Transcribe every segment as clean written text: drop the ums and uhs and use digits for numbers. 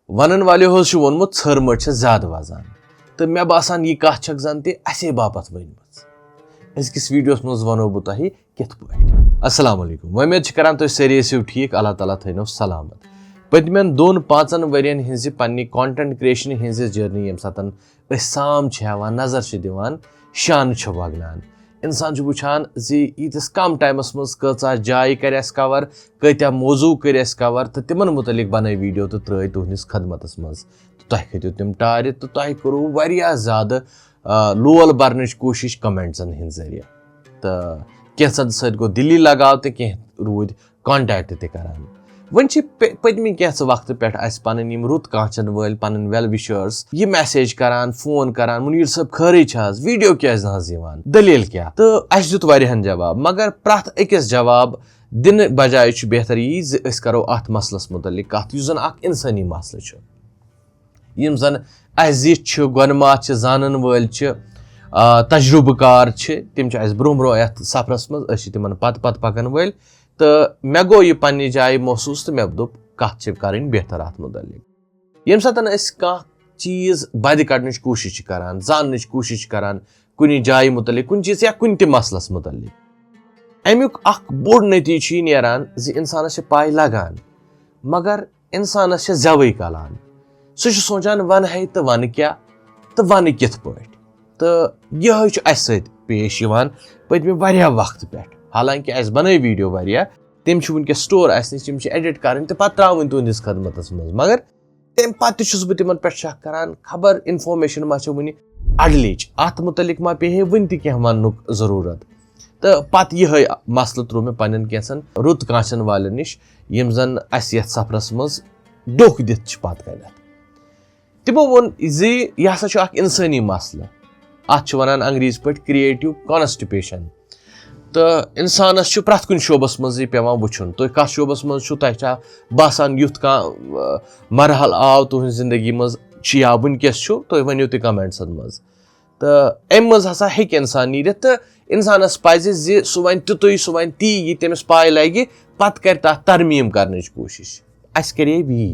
वनन वालो वोनमुत छर मट ज्यादा वजान तो मे बासान यह कथ छक जन असे बापत वन अजकिस वीडियोस मज वनो बह तुह कित पे। अस्सलाम वालेकुम, उम्मीद करान तुम सारे ٲسِو ठीक, अल्लाह ताला थो सलामत। पतमें 2-5 वरियन हिंज पन्नी कंटेंट क्रिएशन हिंज जर्नी यम सातन साम हेवान नजर दिवान शान वगनान इंसान वुचान यीतिस कम टाइमस मज कचा जाय कर कवर कत्या मौजू कर कवर तो तिमन मुतलिक बन वीडियो तो त्र तुहस खदमतस मज तुह खतिव तिम टार तो तुह करो वारिया ज्यादा लोल भरन कोशिश कमेंट्सन हिंद जरिए तो कैसन सत गो दिली लगाव तो कह रूद कॉन्टैक्ट ते करान। वन पतमी कैंस वक्त पे पन रुत कांचन वल पन वेल विशर्स यह मैसेज करान फोन करान मुनीर साहब खरी वीडियो क्या दलील क्या तो अस दुत वारियाहन जवाब मगर प्रथ अकिस जवाब दिन बजाय बेहतर यह करो अत मसलस मुतलिक कत युस जन अख इंसानी मसल यम जन अस गोनमात जानन वल तजुर्बकार तिम ब्रो ब्रो अत सफरस मज तिमन पत पकन वल तो मे गो यह पन्ने जाय महसूस तो मे दोप कत कर बेहतर अत मुतलिक यम सातन कह चीज बद कड़न कोशिश करान जानन कोशिश करान कुन जाय मुतलिक कुन चीज या कुन त मसलस मुतलिक अमुक अख बोड़ नतीज नेरान इंसानस पाय लगान मगर इंसानस जवै कलान सह सोचान वन है तो वन क्या तो वन कित पे तो यह अस पेश पतमे वारिया वक्त पे हालांकि अस बन वीडियो वारिया तम वनकस स्टोर अस नश तम एडिट कर तो त्रावन तुहस खदमतस मज मगर तम पे बह तिमन पे शक करान खबर इन्फॉर्मेशन मा वन अडलिच अत मुतलिक मा पे वन तह वन जरूरत तो पत यह मसल त्रो मे पन्न कैसन रुत कांचन वाले नश यम जन अस यथ सफरस मज डोख दित पत कर तमो वोन यह हसा इंसानी मसल अत वनान अंग्रेजी पे क्रिएटिव कॉन्स्टिपेशन तो इंसानस प्रथ कुन शोबस मज पेवान वुचुन तुम कत शोबस मज तुह बासान युथ कह मरहल आव तुहद जिंदगी मज या वनकस तुम वनो तुम कमेंट्सन मज तो अम मज हसा हेक इंसान नीरित तो इंसानस पज सह वन तुत सह वन ती यह तमिस पाय लगे पत कर तथ तरमीम करने कोशिश अस करे भी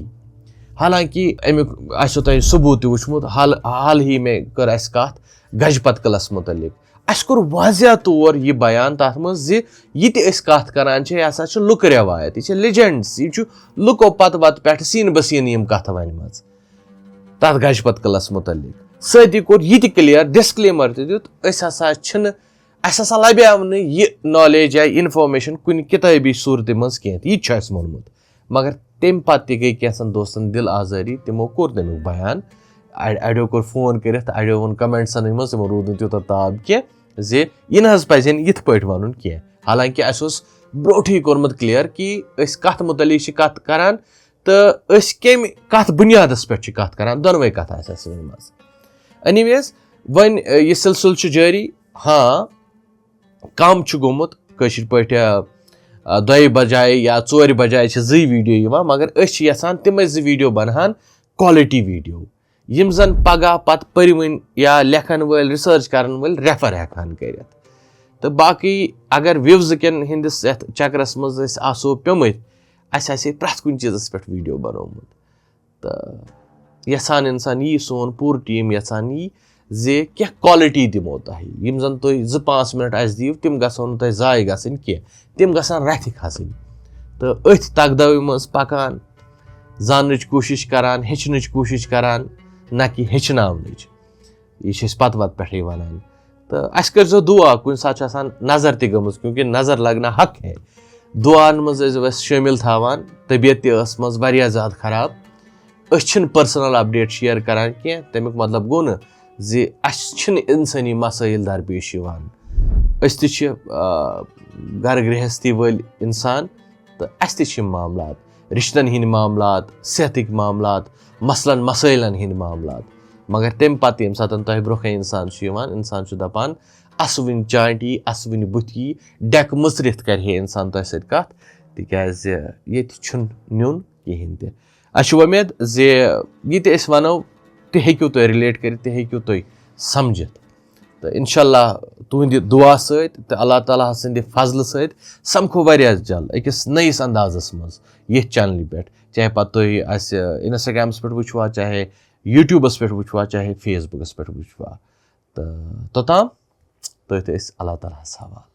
हालांकि अमुक आसो तुह सबूत वुचमुत हाल ही में कर अस कथ गजपत कलस मुतलिक अस कोर वाजिया तौर यह बयान तथ मज यह कथ करान यह हसा लुक रवायत यह लेजेंड्स यह लुको पत वत पे सीन बसीन यम कथ वन तथ गजपत कलस मुतलिक सती कोर यह क्लियर डिस्क्लेमर दुत अस हसा लब्याव यह नॉलेज या इन्फॉर्मेशन कुन किताबी सूरत मज कह यह मोनमुत मगर तम पे गई कैसन दोस्तन दिल आजारी तिमो कोर तमिक बयान अड़ो कोर फोन कर अड़ो वो कमेंट्सन मज तमो रूद यूत ताब कह यह पजन यथ पे वन कह हालांकि अस ब्रोठी कोर्मुत क्लियर कि कत मुतलिक कत करान तो कम कत बुनियादस पे कत करान दोनवे कथ आस वन एनीवेज वन यह सिलसिल जारी हाँ कम गोमुत कशिर पे 2 बजाय या 4 बजाय 2 वीडियो मगर यसान तम 2 वीडियो बनहान क्वालिटी वीडियो यम जन पगह पत परवन या लेखन वल रिसर्च करन वल रेफर हेकान कर तो बाकी अगर व्यूज कन हिंदिस चक्रस मज आसो पेमुत अस प्रथ कुन चीज़ पे वीडियो बनोमुत तो यसान इंसान यी सोन पूर टीम यसान यी क्या क्वालिटी दिमो तुह यम जन तुम 2-5 मिनट अस दीव तम गो तुह जाय गन कह तम गसान रथ खसन तो अथ तगदव मज पकान जान कोशिश करान हेचन कोशिश करान ना कि हेचन यह पत वत पे वनान तो अस कर दुआ कुन सात नजर त गमज क्योंकि नजर लगना हक है दुआन मज शामिल थावान तबीयत तस मज वारिया ज़्यादा खराब अस पर्सनल अपडेट शेयर करान कह तमिक मतलब गो न इंसानी मसाइल दरपेश अस घर गृहस्थी वल इंसान तो अस मामलात रिश्तन हिंद मामलात सेहत मामलात मसलन मसाइलन हिंद मामलात मगर तम पे ये सात तुह ब्रोह इंसान दपान अस वन चाटी अस वन बुथी डेक मुसरित कर इंसान तुह सत कत तिकाज ये नुन कहें त अस उम्मीद ये वनो तह हेक्यू तुह रिलेट कर तह हेक्यू तुह समझित तो इंशाल्लाह तुहद दुआ सत अल्लाह ताला सद फजल सत समखो वारिया जल्द अकिस नईस अंदाजस मज ये चैनल पे चाहे पत्तु तुम इंस्टाग्रामस पे वुचवा, चाहे यूट्यूबस पे वुचवा, चाहे फेसबुकस पे वुचवा। तो तोताम तो अल्लाह ताला हवाले।